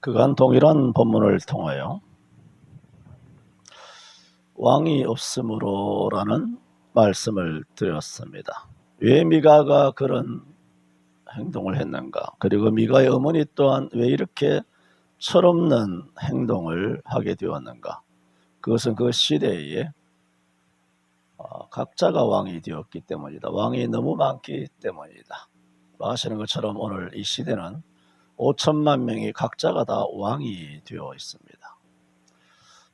그간 동일한 본문을 통하여 왕이 없으므로라는 말씀을 드렸습니다. 왜 미가가 그런 행동을 했는가? 그리고 미가의 어머니 또한 왜 이렇게 철없는 행동을 하게 되었는가? 그것은 그 시대에 각자가 왕이 되었기 때문이다. 왕이 너무 많기 때문이다. 아시는 것처럼 오늘 이 시대는 5천만 명이 각자가 다 왕이 되어 있습니다.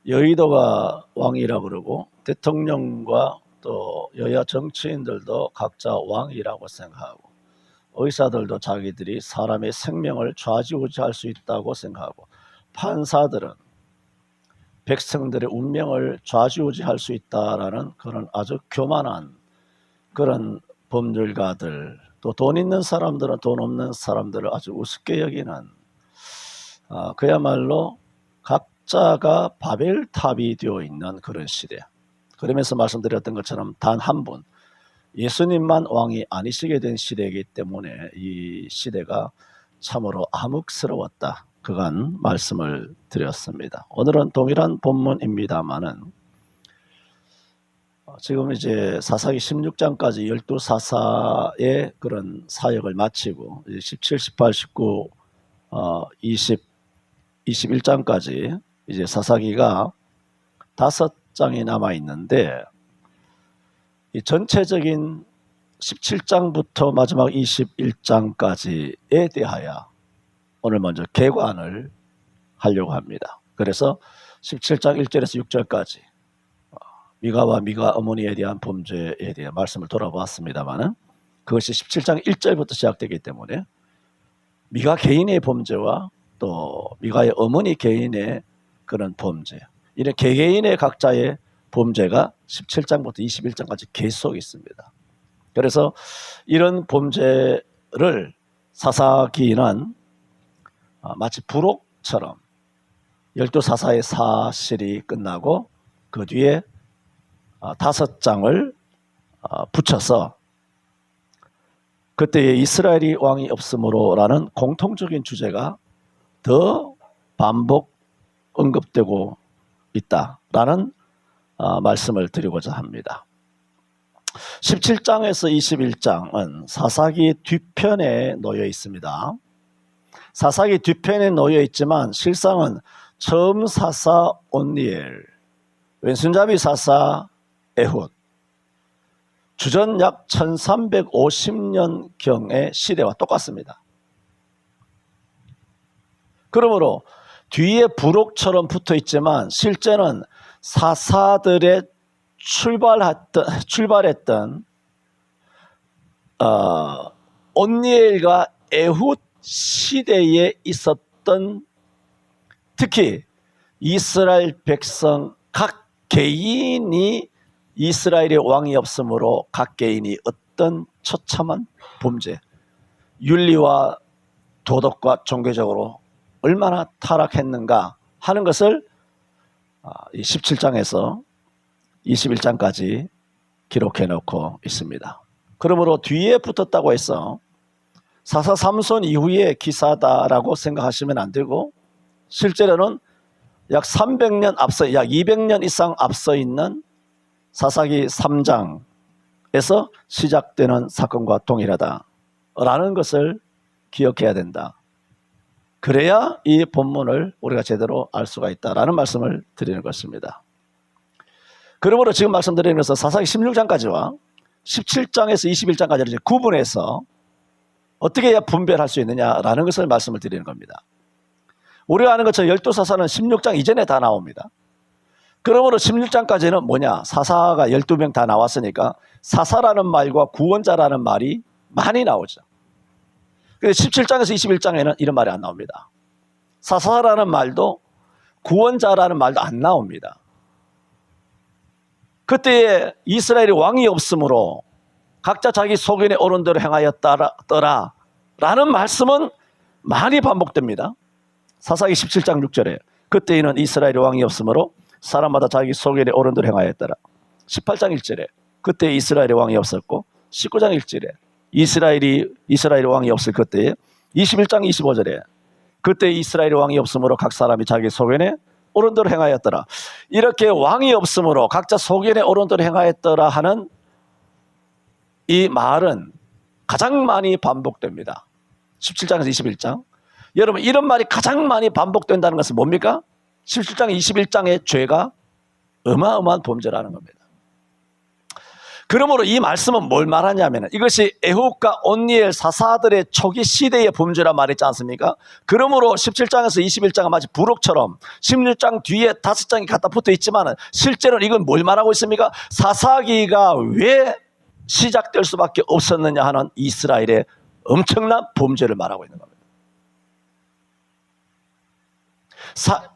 여의도가 왕이라고 그러고 대통령과 또 여야 정치인들도 각자 왕이라고 생각하고 의사들도 자기들이 사람의 생명을 좌지우지할 수 있다고 생각하고 판사들은 백성들의 운명을 좌지우지할 수 있다라는 그런 아주 교만한 그런 법률가들, 또 돈 있는 사람들은 돈 없는 사람들을 아주 우습게 여기는 그야말로 각자가 바벨탑이 되어 있는 그런 시대. 그러면서 말씀드렸던 것처럼 단 한 분, 예수님만 왕이 아니시게 된 시대이기 때문에 이 시대가 참으로 암흑스러웠다. 그간 말씀을 드렸습니다. 오늘은 동일한 본문입니다만은 지금 이제 사사기 16장까지 12사사의 그런 사역을 마치고 17, 18, 19, 20, 21장까지 이제 사사기가 5장이 남아 있는데 이 전체적인 17장부터 마지막 21장까지에 대하여 오늘 먼저 개관을 하려고 합니다. 그래서 17장 1절에서 6절까지 미가와 미가 어머니에 대한 범죄에 대한 말씀을 돌아보았습니다만 그것이 17장 1절부터 시작되기 때문에 미가 개인의 범죄와 또 미가의 어머니 개인의 그런 범죄, 이런 개개인의 각자의 범죄가 17장부터 21장까지 계속 있습니다. 그래서 이런 범죄를 사사기는 마치 부록처럼 12사사의 사실이 끝나고 그 뒤에 5장을 붙여서 그때의 이스라엘이 왕이 없으므로라는 공통적인 주제가 더 반복 언급되고 있다라는 말씀을 드리고자 합니다. 17장에서 21장은 사사기 뒤편에 놓여 있습니다. 사사기 뒤편에 놓여 있지만 실상은 처음 사사 온니엘, 왼손잡이 사사 에훗, 주전 약 1350년경의 시대와 똑같습니다. 그러므로 뒤에 부록처럼 붙어 있지만 실제는 사사들의 출발했던 온니엘과 에훗 시대에 있었던, 특히 이스라엘 백성 각 개인이 이스라엘의 왕이 없으므로 각 개인이 어떤 처참한 범죄, 윤리와 도덕과 종교적으로 얼마나 타락했는가 하는 것을 17장에서 21장까지 기록해 놓고 있습니다. 그러므로 뒤에 붙었다고 해서 사사 삼손 이후의 기사다라고 생각하시면 안 되고 실제로는 약 300년 앞서, 약 200년 이상 앞서 있는 사사기 3장에서 시작되는 사건과 동일하다라는 것을 기억해야 된다. 그래야 이 본문을 우리가 제대로 알 수가 있다라는 말씀을 드리는 것입니다. 그러므로 지금 말씀드리는 것은 사사기 16장까지와 17장에서 21장까지를 이제 구분해서 어떻게 해야 분별할 수 있느냐라는 것을 말씀을 드리는 겁니다. 우리가 아는 것처럼 12사사는 16장 이전에 다 나옵니다. 그러므로 16장까지는 뭐냐? 사사가 12명 다 나왔으니까 사사라는 말과 구원자라는 말이 많이 나오죠. 근데 17장에서 21장에는 이런 말이 안 나옵니다. 사사라는 말도 구원자라는 말도 안 나옵니다. 그때에 이스라엘이 왕이 없으므로 각자 자기 소견에 오른 대로 행하였더라 라는 말씀은 많이 반복됩니다. 사사기 17장 6절에 그때에는 이스라엘이 왕이 없으므로 사람마다 자기 소견에 오른 대로 행하였더라. 18장 1절에 그때 이스라엘의 왕이 없었고 19장 1절에 이스라엘이 왕이 없을 그때에 21장 25절에 그때 이스라엘 왕이 없으므로 각 사람이 자기 소견에 옳은 대로 행하였더라. 이렇게 왕이 없으므로 각자 소견에 옳은 대로 행하였더라 하는 이 말은 가장 많이 반복됩니다. 17장에서 21장. 여러분, 이런 말이 가장 많이 반복된다는 것은 뭡니까? 17장 21장의 죄가 어마어마한 범죄라는 겁니다. 그러므로 이 말씀은 뭘 말하냐면 이것이 에훗과 온니엘 사사들의 초기 시대의 범죄라 말했지 않습니까? 그러므로 17장에서 21장은 마치 부록처럼 16장 뒤에 5장이 갖다 붙어 있지만 실제로는 이건 뭘 말하고 있습니까? 사사기가 왜 시작될 수밖에 없었느냐 하는 이스라엘의 엄청난 범죄를 말하고 있는 겁니다.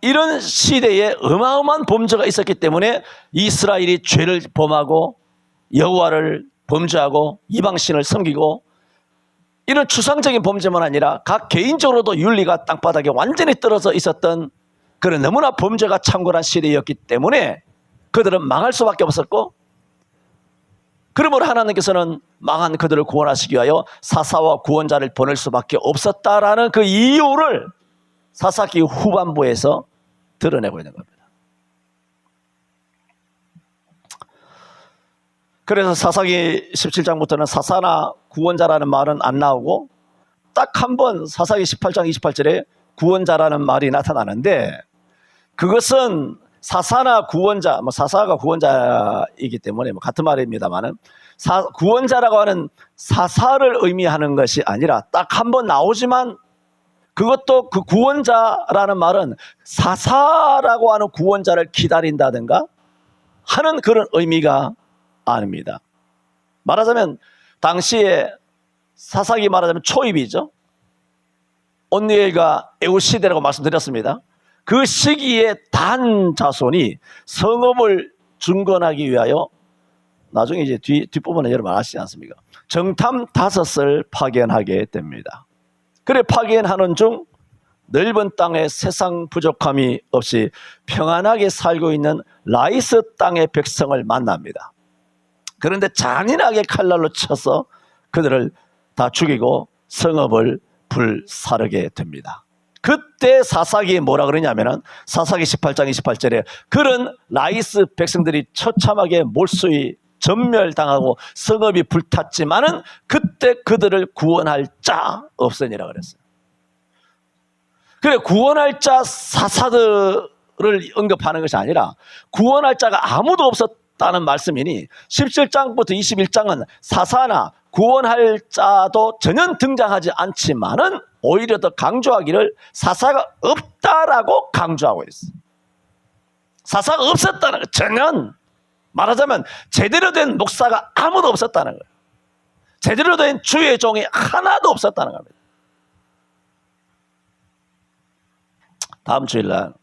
이런 시대에 어마어마한 범죄가 있었기 때문에 이스라엘이 죄를 범하고 여호와를 범죄하고 이방신을 섬기고 이런 추상적인 범죄만 아니라 각 개인적으로도 윤리가 땅바닥에 완전히 떨어져 있었던 그런 너무나 범죄가 창궐한 시대였기 때문에 그들은 망할 수밖에 없었고, 그러므로 하나님께서는 망한 그들을 구원하시기 위하여 사사와 구원자를 보낼 수밖에 없었다라는 그 이유를 사사기 후반부에서 드러내고 있는 겁니다. 그래서 사사기 17장부터는 사사나 구원자라는 말은 안 나오고 딱 한 번 사사기 18장 28절에 구원자라는 말이 나타나는데, 그것은 사사나 구원자, 사사가 구원자이기 때문에 같은 말입니다만은 구원자라고 하는 사사를 의미하는 것이 아니라 딱 한 번 나오지만 그것도 그 구원자라는 말은 사사라고 하는 구원자를 기다린다든가 하는 그런 의미가 아닙니다. 말하자면 당시에 사사기 말하자면 초입이죠. 온니엘과 에훗 시대라고 말씀드렸습니다. 그 시기에 단 자손이 성읍을 중건하기 위하여 나중에 이제 뒷부분에 여러분 아시지 않습니까? 정탐 5을 파견하게 됩니다. 그래 파견하는 중 넓은 땅에 세상 부족함이 없이 평안하게 살고 있는 라이스 땅의 백성을 만납니다. 그런데 잔인하게 칼날로 쳐서 그들을 다 죽이고 성읍을 불사르게 됩니다. 그때 사사기에 뭐라 그러냐면은 사사기 18장 28절에 그런 라이스 백성들이 처참하게 몰수히 전멸당하고 성읍이 불탔지만은 그때 그들을 구원할 자 없으니라 그랬어요. 그래 구원할 자 사사들을 언급하는 것이 아니라 구원할 자가 아무도 없었다는 말씀이니 17장부터 21장은 사사나 구원할 자도 전혀 등장하지 않지만은 오히려 더 강조하기를 사사가 없다라고 강조하고 있어요. 사사가 없었다는 거 전혀, 말하자면 제대로 된 목사가 아무도 없었다는 거예요. 제대로 된 주의 종이 하나도 없었다는 겁니다. 다음 주일날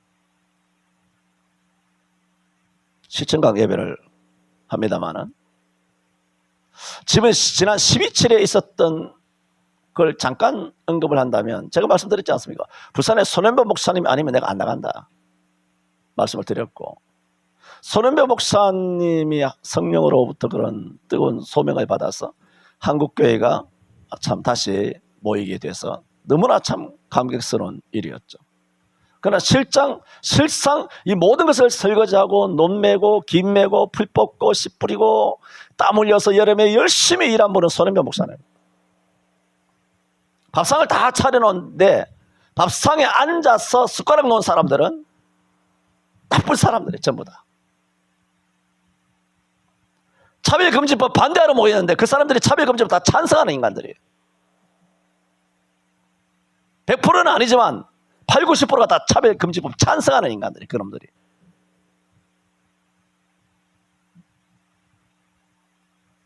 시청각 예배를 합니다마는 지금 지난 12일에 있었던 걸 잠깐 언급을 한다면, 제가 말씀드렸지 않습니까? 부산에 손현배 목사님 아니면 내가 안 나간다 말씀을 드렸고, 손현배 목사님이 성령으로부터 그런 뜨거운 소명을 받아서 한국교회가 참 다시 모이게 돼서 너무나 참 감격스러운 일이었죠. 그러나 실상 이 모든 것을 설거지하고 논매고 김매고 풀 뽑고 씨 뿌리고 땀 흘려서 여름에 열심히 일한 분은 손현배 목사님. 밥상을 다 차려놓은데 밥상에 앉아서 숟가락 놓은 사람들은 나쁜 사람들이 전부 다. 차별금지법 반대하러 모이는데 그 사람들이 차별금지법 다 찬성하는 인간들이에요. 100%는 아니지만 8, 90%가 다 차별금지법 찬성하는 인간들이, 그놈들이.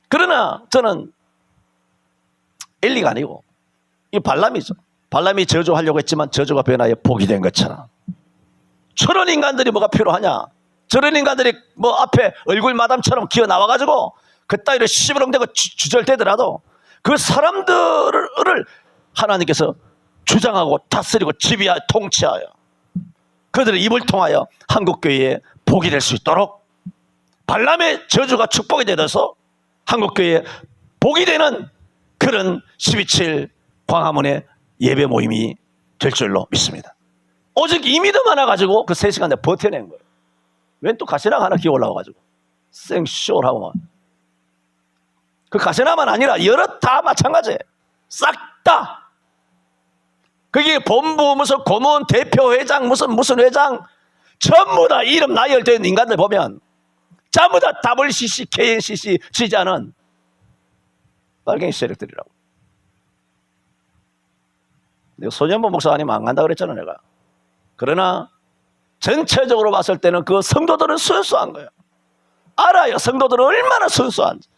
그러나 저는 엘리가 아니고 이 발람이죠. 발람이 저주하려고 했지만 저주가 변하여 복이 된 것처럼 저런 인간들이 뭐가 필요하냐. 저런 인간들이 뭐 앞에 얼굴 마담처럼 기어 나와가지고 그따위로 시부렁대고 주절대더라도 그 사람들을 하나님께서 주장하고 다스리고 지배하여 통치하여 그들의 입을 통하여 한국교회에 복이 될 수 있도록 발람의 저주가 축복이 되어서 한국교회에 복이 되는 그런 12.7 광화문의 예배 모임이 될 줄로 믿습니다. 오직 이 믿음 하나 가지고 그 3시간 내에 버텨낸 거예요. 웬 또 가시나가 하나 기어 올라와가지고 생쇼하고 그 가시나만 아니라 여러 다 마찬가지예요. 싹 다. 그게 본부 무슨 고문 대표회장 무슨 회장 전부 다 이름 나열된 인간들 보면 전부 다 WCC, KNCC 지지하는 빨갱이 세력들이라고. 내가 소년보 목사 아니면 안 간다 그랬잖아 내가. 그러나 전체적으로 봤을 때는 그 성도들은 순수한 거예요. 알아요. 성도들은 얼마나 순수한지.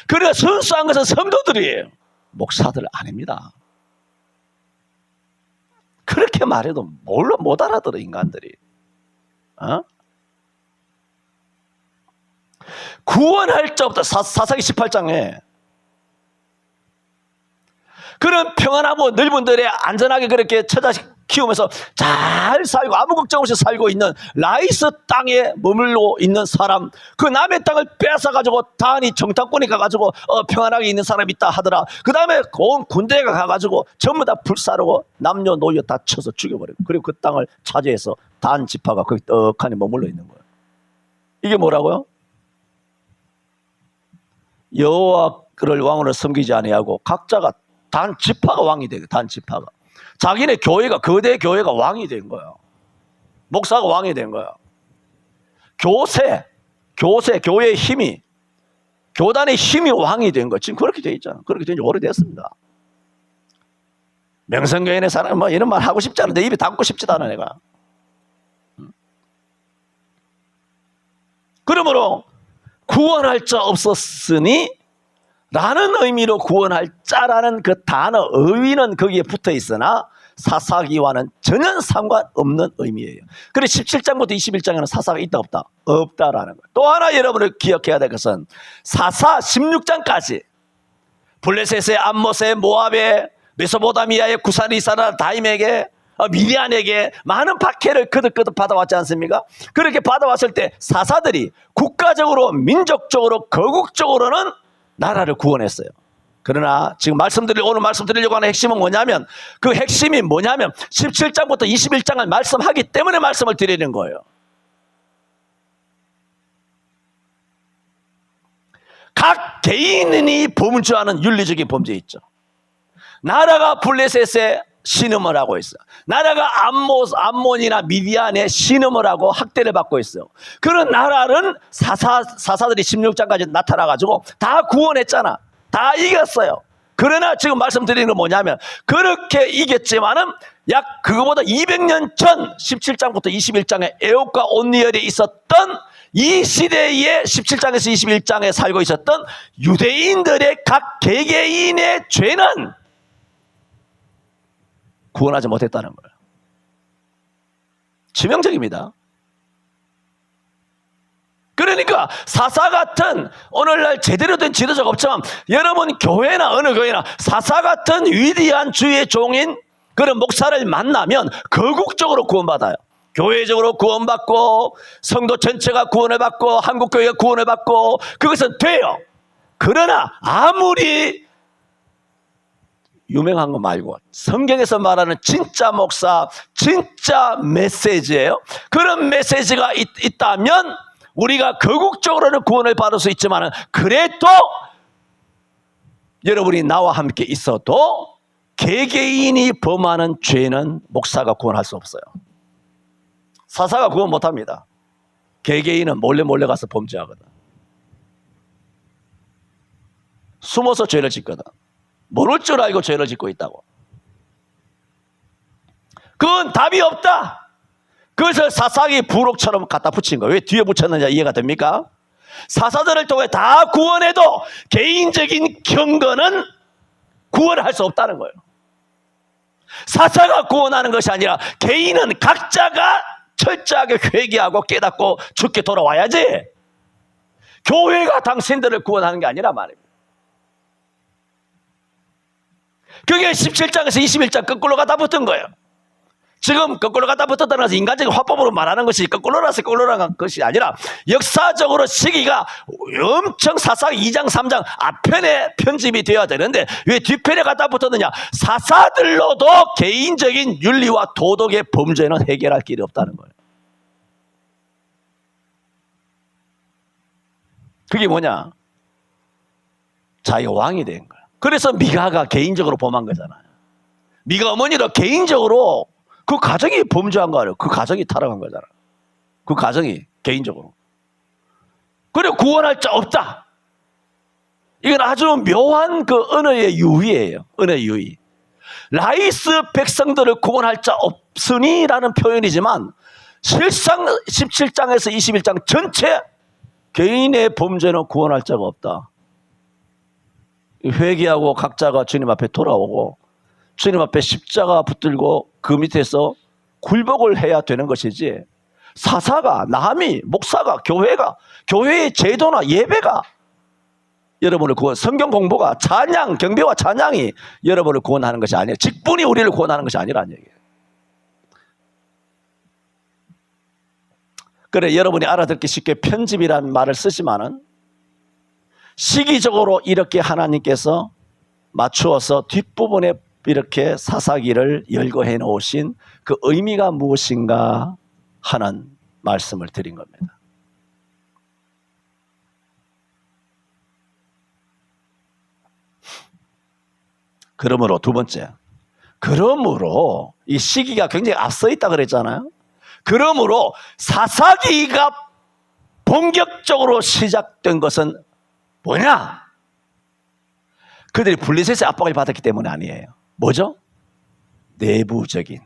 그러니까 순수한 것은 성도들이에요. 목사들 아닙니다. 그렇게 말해도 뭘로 못 알아들어 인간들이. 구원할 자부터 사사기 18장에 그런 평안하고 넓은 들에 안전하게 그렇게 처자식 키우면서 잘 살고 아무 걱정 없이 살고 있는 라이스 땅에 머물러 있는 사람, 그 남의 땅을 뺏어가지고 단이 정탐꾼이 가가지고 평안하게 있는 사람이 있다 하더라. 그 다음에 온 군대가 가가지고 전부 다 불사르고 남녀노여 다 쳐서 죽여버리고, 그리고 그 땅을 차지해서 단 지파가 거기 떡하니 머물러 있는 거예요. 이게 뭐라고요? 여호와를 왕으로 섬기지 아니하고 각자가 단 지파가 왕이 되고, 단 지파가 자기네 교회가, 거대 교회가 왕이 된 거야. 목사가 왕이 된 거야. 교회의 힘이, 교단의 힘이 왕이 된 거야. 지금 그렇게 돼 있잖아. 그렇게 된 지 오래됐습니다. 명성교인의 사람 뭐 이런 말 하고 싶지 않은데 입에 담고 싶지도 않아 내가. 그러므로 구원할 자 없었으니 라는 의미로 구원할 자라는 그 단어 의위는 거기에 붙어 있으나 사사기와는 전혀 상관없는 의미예요. 그래서 17장부터 21장에는 사사가 있다 없다? 없다라는 거예요. 또 하나 여러분을 기억해야 될 것은 사사 16장까지 블레셋의 암못의 모압의 메소포타미아의 구사리사라 다임에게 미디안에게 많은 박해를 거듭거듭 받아왔지 않습니까? 그렇게 받아왔을 때 사사들이 국가적으로 민족적으로 거국적으로는 나라를 구원했어요. 그러나 지금 오늘 말씀드리려고 하는 핵심은 뭐냐면, 그 핵심이 뭐냐면 17장부터 21장을 말씀하기 때문에 말씀을 드리는 거예요. 각 개인이 범죄하는 윤리적인 범죄 있죠. 나라가 블레셋에 신음을 하고 있어요. 나라가 암몬이나 미디안에 신음을 하고 학대를 받고 있어요. 그런 나라는 사사들이 16장까지 나타나가지고 다 구원했잖아. 다 이겼어요. 그러나 지금 말씀드리는 건 뭐냐면, 그렇게 이겼지만은 약 그거보다 200년 전 17장부터 21장에 에옥과 온니엘이 있었던 이 시대에 17장에서 21장에 살고 있었던 유대인들의 각 개개인의 죄는 구원하지 못했다는 거예요. 치명적입니다. 그러니까 사사 같은, 오늘날 제대로 된 지도자가 없지만 여러분 교회나 어느 교회나 사사 같은 위대한 주의 종인 그런 목사를 만나면 거국적으로 구원받아요. 교회적으로 구원받고 성도 전체가 구원을 받고 한국교회가 구원을 받고 그것은 돼요. 그러나 아무리 유명한 거 말고 성경에서 말하는 진짜 목사, 진짜 메시지예요. 그런 메시지가 있다면 우리가 거국적으로는 구원을 받을 수 있지만 그래도 여러분이 나와 함께 있어도 개개인이 범하는 죄는 목사가 구원할 수 없어요. 사사가 구원 못합니다. 개개인은 몰래 가서 범죄하거든. 숨어서 죄를 짓거든. 모를 줄 알고 죄를 짓고 있다고. 그건 답이 없다. 그래서 사사기 부록처럼 갖다 붙인 거예요. 왜 뒤에 붙였느냐 이해가 됩니까? 사사들을 통해 다 구원해도 개인적인 경건은 구원을 할 수 없다는 거예요. 사사가 구원하는 것이 아니라 개인은 각자가 철저하게 회개하고 깨닫고 죽게 돌아와야지 교회가 당신들을 구원하는 게 아니라 말입니다. 그게 17장에서 21장 거꾸로 갖다 붙은 거예요. 지금 거꾸로 갖다 붙었다는 것은 인간적인 화법으로 말하는 것이 거꾸로라서 거꾸로라는 것이 아니라 역사적으로 시기가 엄청 사사기 2장 3장 앞편에 편집이 되어야 되는데 왜 뒤편에 갖다 붙었느냐? 사사들로도 개인적인 윤리와 도덕의 범죄는 해결할 길이 없다는 거예요. 그게 뭐냐? 자기가 왕이 된 거야. 그래서 미가가 개인적으로 범한 거잖아요. 미가 어머니도 개인적으로 그 가정이 범죄한 거 아니에요. 그 가정이 타락한 거잖아. 그 가정이 개인적으로. 그래 구원할 자 없다. 이건 아주 묘한 그 언어의 유희예요. 언어의 유희. 라이스 백성들을 구원할 자 없으니 라는 표현이지만 실상 17장에서 21장 전체 개인의 범죄는 구원할 자가 없다. 회개하고 각자가 주님 앞에 돌아오고 주님 앞에 십자가 붙들고 그 밑에서 굴복을 해야 되는 것이지 사사가, 남이, 목사가, 교회가, 교회의 제도나 예배가 여러분을 구원, 성경 공부가 찬양, 경배와 찬양이 여러분을 구원하는 것이 아니에요. 직분이 우리를 구원하는 것이 아니라는 얘기예요. 그래 여러분이 알아듣기 쉽게 편집이라는 말을 쓰지만은 시기적으로 이렇게 하나님께서 맞추어서 뒷부분에 이렇게 사사기를 열거해 놓으신 그 의미가 무엇인가 하는 말씀을 드린 겁니다. 그러므로 두 번째, 그러므로 이 시기가 굉장히 앞서 있다 그랬잖아요. 그러므로 사사기가 본격적으로 시작된 것은 뭐냐? 그들이 블레셋의 압박을 받았기 때문에 아니에요. 뭐죠? 내부적인,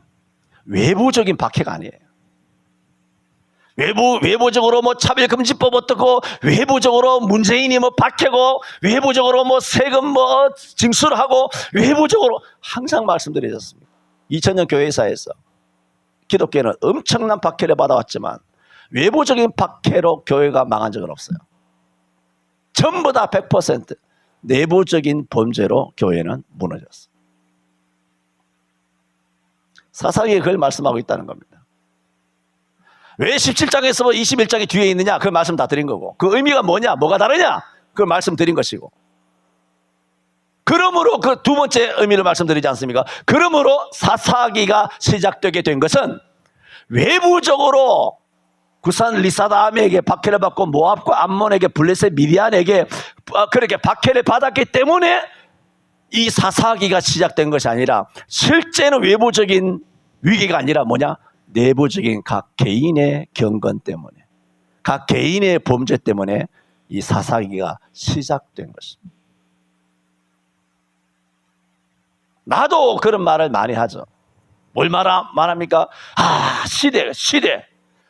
외부적인 박해가 아니에요. 외부적으로 뭐 차별금지법 어떻고, 외부적으로 문재인이 뭐 박해고, 외부적으로 뭐 세금 뭐 징수를 하고, 외부적으로 항상 말씀드리셨습니다. 2000년 교회사에서 기독교는 엄청난 박해를 받아왔지만 외부적인 박해로 교회가 망한 적은 없어요. 전부 다 100% 내부적인 범죄로 교회는 무너졌어요. 사사기에 그걸 말씀하고 있다는 겁니다. 왜 17장에서 21장이 뒤에 있느냐? 그 말씀 다 드린 거고, 그 의미가 뭐냐? 뭐가 다르냐? 그 말씀 드린 것이고, 그러므로 그 두 번째 의미를 말씀드리지 않습니까? 그러므로 사사기가 시작되게 된 것은 외부적으로 구산 리사담에게 박해를 받고 모압과 암몬에게 블레셋 미디안에게 그렇게 박해를 받았기 때문에 이 사사기가 시작된 것이 아니라 실제는 외부적인 위기가 아니라 뭐냐? 내부적인 각 개인의 경건 때문에, 각 개인의 범죄 때문에 이 사사기가 시작된 것입니다. 나도 그런 말을 많이 하죠. 뭘 말합니까? 아,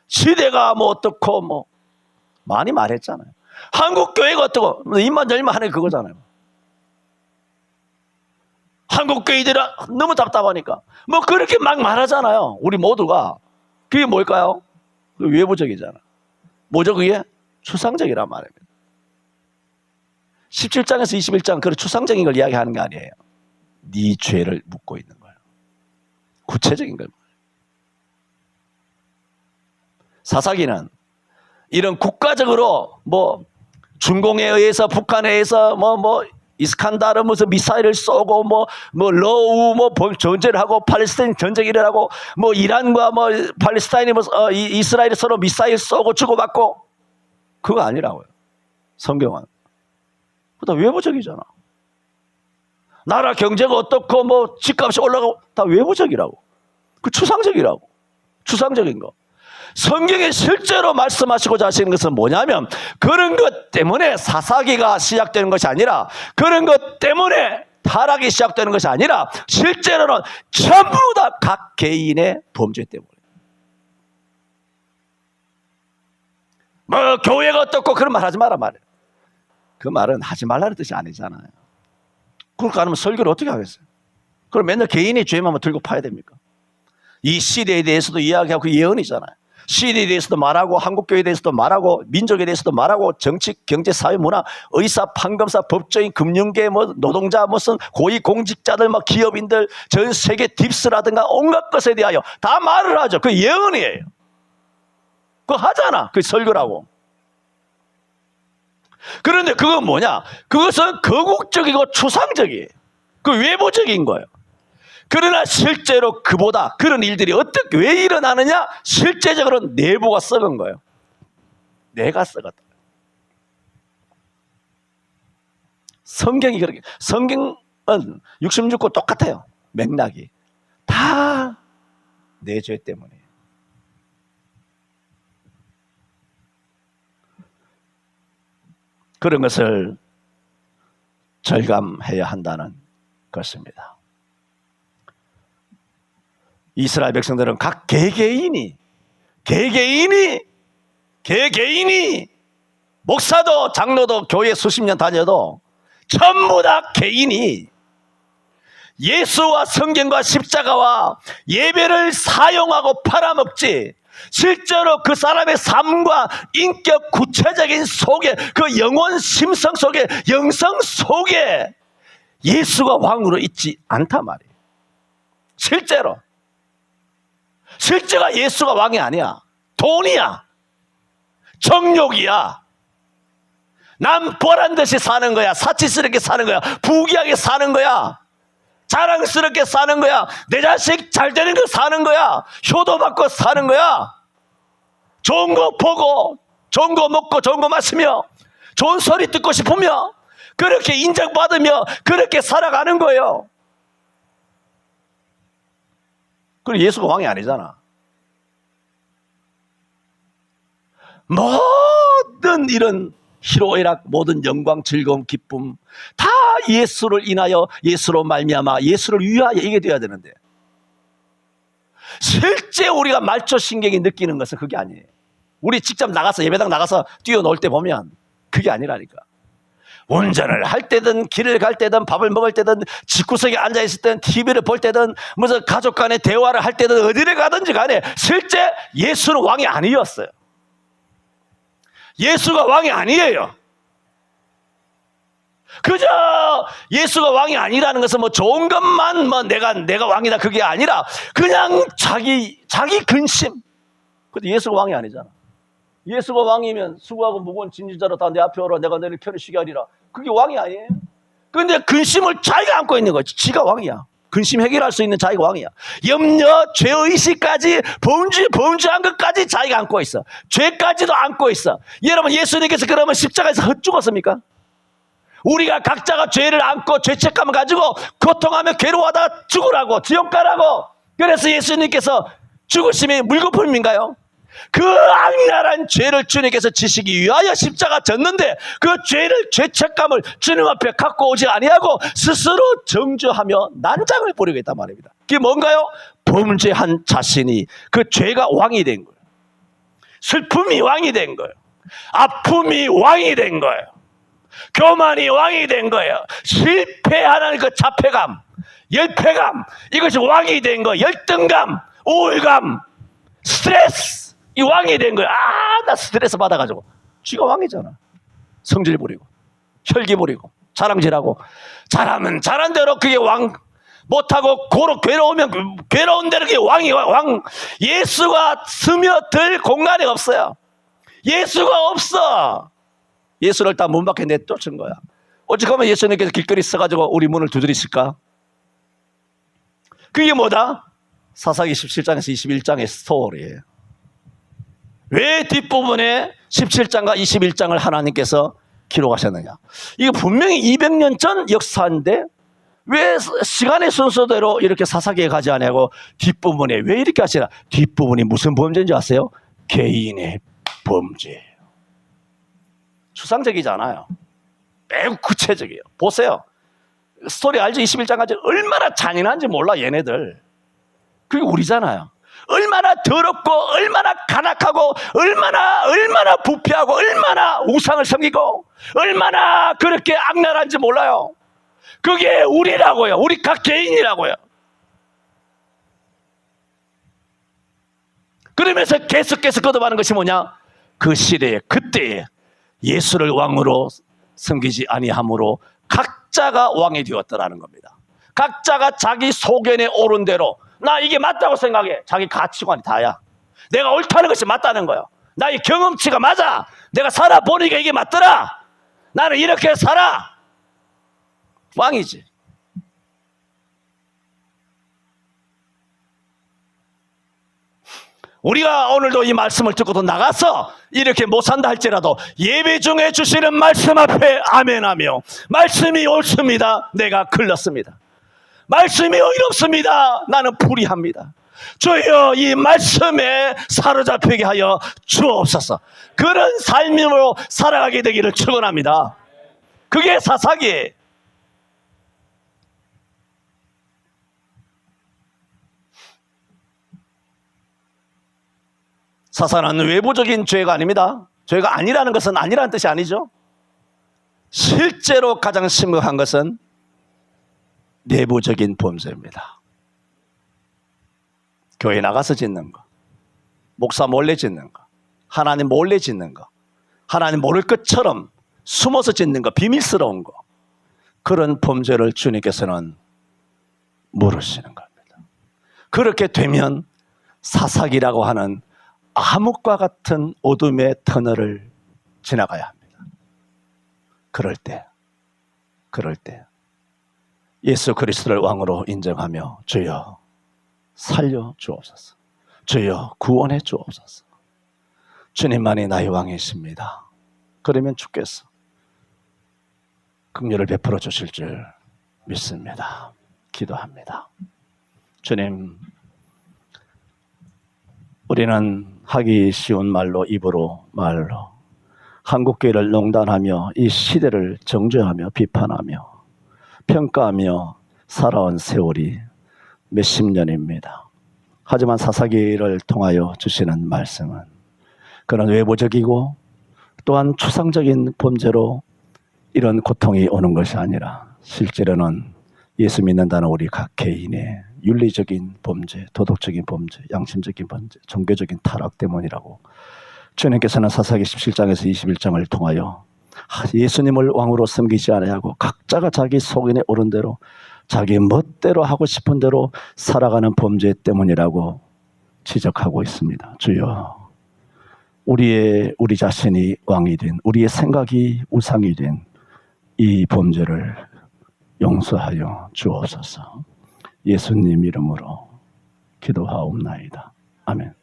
시대가 뭐 어떻고 뭐 많이 말했잖아요. 한국 교회가 어떻고 입만 열면 하는 그거잖아요. 한국 교회들은 너무 답답하니까 뭐 그렇게 막 말하잖아요. 우리 모두가. 그게 뭘까요? 외부적이잖아. 뭐죠 그게? 추상적이란 말입니다. 17장에서 21장 그런 추상적인 걸 이야기하는 게 아니에요. 네 죄를 묻고 있는 거예요. 구체적인 걸. 사사기는 이런 국가적으로 뭐 중공에 의해서 북한에 의해서 뭐 이스칸다르 무슨 미사일을 쏘고 뭐 러우 뭐 전쟁을 하고 팔레스타인 전쟁이 일어나고 뭐 이란과 뭐 팔레스타인이 뭐 이스라엘이 서로 미사일 쏘고 주고받고 그거 아니라고요. 성경은 다 외부적이잖아. 나라 경제가 어떻고 뭐 집값이 올라가고 다 외부적이라고. 그 추상적이라고. 추상적인 거. 성경에 실제로 말씀하시고자 하시는 것은 뭐냐면 그런 것 때문에 사사기가 시작되는 것이 아니라 그런 것 때문에 타락이 시작되는 것이 아니라 실제로는 전부 다 각 개인의 범죄 때문에. 뭐 교회가 어떻고 그런 말 하지 마라 말이에요. 그 말은 하지 말라는 뜻이 아니잖아요. 그렇게 안 하면 설교를 어떻게 하겠어요? 그럼 맨날 개인의 죄만 들고 파야 됩니까? 이 시대에 대해서도 이야기하고 예언이잖아요. 시리에 대해서도 말하고 한국교회에 대해서도 말하고 민족에 대해서도 말하고 정치, 경제, 사회, 문화, 의사, 판검사, 법조인, 금융계, 뭐 노동자, 무슨 고위공직자들, 뭐 기업인들, 전 세계 딥스라든가 온갖 것에 대하여 다 말을 하죠. 그 예언이에요. 그거 하잖아. 그 설교라고. 그런데 그건 뭐냐? 그것은 거국적이고 추상적이에요. 그 외부적인 거예요. 그러나 실제로 그보다 그런 일들이 어떻게 왜 일어나느냐? 실제적으로 내부가 썩은 거예요. 내가 썩었다. 성경이 그렇게, 성경은 66권 똑같아요. 맥락이 다 내 죄 때문에. 그런 것을 절감해야 한다는 것입니다. 이스라엘 백성들은 각 개개인이 목사도 장로도 교회 수십 년 다녀도 전부 다 개인이 예수와 성경과 십자가와 예배를 사용하고 팔아먹지, 실제로 그 사람의 삶과 인격 구체적인 속에, 그 영혼 심성 속에, 영성 속에 예수가 왕으로 있지 않단 말이에요. 실제가 예수가 왕이 아니야. 돈이야. 정욕이야. 남 보란 듯이 사는 거야. 사치스럽게 사는 거야. 부귀하게 사는 거야. 자랑스럽게 사는 거야. 내 자식 잘 되는 거 사는 거야. 효도받고 사는 거야. 좋은 거 보고, 좋은 거 먹고, 좋은 거 마시며, 좋은 소리 듣고 싶으며, 그렇게 인정받으며 그렇게 살아가는 거예요. 그리고 예수가 왕이 아니잖아. 모든 이런 희로애락, 모든 영광, 즐거움, 기쁨 다 예수를 인하여, 예수로 말미암아, 예수를 위하여 이게 돼야 되는데, 실제 우리가 말초신경이 느끼는 것은 그게 아니에요. 우리 직접 나가서 예배당 나가서 뛰어놀 때 보면 그게 아니라니까. 운전을 할 때든 길을 갈 때든 밥을 먹을 때든 집구석에 앉아있을 때든 TV를 볼 때든 무슨 가족 간의 대화를 할 때든 어디를 가든지 간에 실제 예수는 왕이 아니었어요. 예수가 왕이 아니에요. 그저 예수가 왕이 아니라는 것은 뭐 좋은 것만 뭐 내가 왕이다 그게 아니라 그냥 자기 근심. 근데 예수가 왕이 아니잖아. 예수가 왕이면 수고하고 무거운 진지자로 다 내 앞에 오라, 내가 너를 편히 쉬게 하리라. 그게 왕이 아니에요. 근데 근심을 자기가 안고 있는 거지. 지가 왕이야. 근심 해결할 수 있는 자기가 왕이야. 염려, 죄의식까지, 범죄한 것까지 자기가 안고 있어. 죄까지도 안고 있어. 여러분, 예수님께서 그러면 십자가에서 헛죽었습니까? 우리가 각자가 죄를 안고 죄책감을 가지고 고통하며 괴로워하다가 죽으라고, 지옥 가라고. 그래서 예수님께서 죽으심이 물거품인가요? 그 악랄한 죄를 주님께서 지시기 위하여 십자가 졌는데, 그 죄책감을 주님 앞에 갖고 오지 아니하고 스스로 정죄하며 난장을 부리고 있단 말입니다. 그게 뭔가요? 범죄한 자신이, 그 죄가 왕이 된 거예요. 슬픔이 왕이 된 거예요. 아픔이 왕이 된 거예요. 교만이 왕이 된 거예요. 실패하는 그 자폐감, 열패감, 이것이 왕이 된 거예요. 열등감, 우울감, 스트레스, 이 왕이 된 거예요. 나 스트레스 받아가지고. 쥐가 왕이잖아. 성질 부리고, 혈기 부리고, 자랑질하고, 잘하면 잘한 대로 그게 왕, 못하고 고로 괴로우면 괴로운 대로 그게 왕이 왕. 예수가 스며들 공간이 없어요. 예수가 없어. 예수를 다 문 밖에 내쫓은 거야. 어찌하면 예수님께서 길거리 써가지고 우리 문을 두드리실까? 그게 뭐다? 사사기 17장에서 21장의 스토리예요. 왜 뒷부분에 17장과 21장을 하나님께서 기록하셨느냐? 이게 분명히 200년 전 역사인데 왜 시간의 순서대로 이렇게 사사기에 가지 않냐고 뒷부분에 왜 이렇게 하시나? 뒷부분이 무슨 범죄인지 아세요? 개인의 범죄예요. 추상적이잖아요. 매우 구체적이에요. 보세요. 스토리 알죠? 21장까지 얼마나 잔인한지 몰라 얘네들. 그게 우리잖아요. 얼마나 더럽고 얼마나 간악하고 얼마나 부패하고 얼마나 우상을 섬기고 얼마나 그렇게 악랄한지 몰라요. 그게 우리라고요. 우리 각 개인이라고요. 그러면서 계속해서 거듭하는 것이 뭐냐? 그 시대에 그때에 예수를 왕으로 섬기지 아니함으로 각자가 왕이 되었더라는 겁니다. 각자가 자기 소견에 옳은 대로, 나 이게 맞다고 생각해. 자기 가치관이 다야. 내가 옳다는 것이 맞다는 거예요. 나의 경험치가 맞아. 내가 살아보니까 이게 맞더라. 나는 이렇게 살아. 왕이지. 우리가 오늘도 이 말씀을 듣고도 나가서 이렇게 못 산다 할지라도 예배 중에 주시는 말씀 앞에 아멘하며, 말씀이 옳습니다. 내가 글렀습니다. 말씀이 의롭습니다. 나는 불의합니다. 주여 이 말씀에 사로잡히게 하여 주옵소서. 그런 삶으로 살아가게 되기를 축원합니다. 그게 사사기예요. 사사는 외부적인 죄가 아닙니다. 죄가 아니라는 것은 아니라는 뜻이 아니죠. 실제로 가장 심각한 것은 내부적인 범죄입니다. 교회 나가서 짓는 거, 목사 몰래 짓는 거, 하나님 몰래 짓는 거, 하나님 모를 것처럼 숨어서 짓는 거, 비밀스러운 거, 그런 범죄를 주님께서는 물으시는 겁니다. 그렇게 되면 사사기라고 하는 암흑과 같은 어둠의 터널을 지나가야 합니다. 그럴 때 예수 그리스도를 왕으로 인정하며 주여 살려 주옵소서, 주여 구원해 주옵소서, 주님만이 나의 왕이십니다. 그러면 주께서 긍휼을 베풀어 주실 줄 믿습니다. 기도합니다. 주님, 우리는 하기 쉬운 말로, 입으로 말로 한국교회를 농단하며 이 시대를 정죄하며 비판하며 평가하며 살아온 세월이 몇십 년입니다. 하지만 사사기를 통하여 주시는 말씀은 그런 외부적이고 또한 추상적인 범죄로 이런 고통이 오는 것이 아니라 실제로는 예수 믿는다는 우리 각 개인의 윤리적인 범죄, 도덕적인 범죄, 양심적인 범죄, 종교적인 타락 때문이라고 주님께서는 사사기 17장에서 21장을 통하여 예수님을 왕으로 섬기지 아니하고 각자가 자기 속인에 옳은 대로 자기 멋대로 하고 싶은 대로 살아가는 범죄 때문이라고 지적하고 있습니다. 주여, 우리 자신이 왕이 된, 우리의 생각이 우상이 된 이 범죄를 용서하여 주옵소서. 예수님 이름으로 기도하옵나이다. 아멘.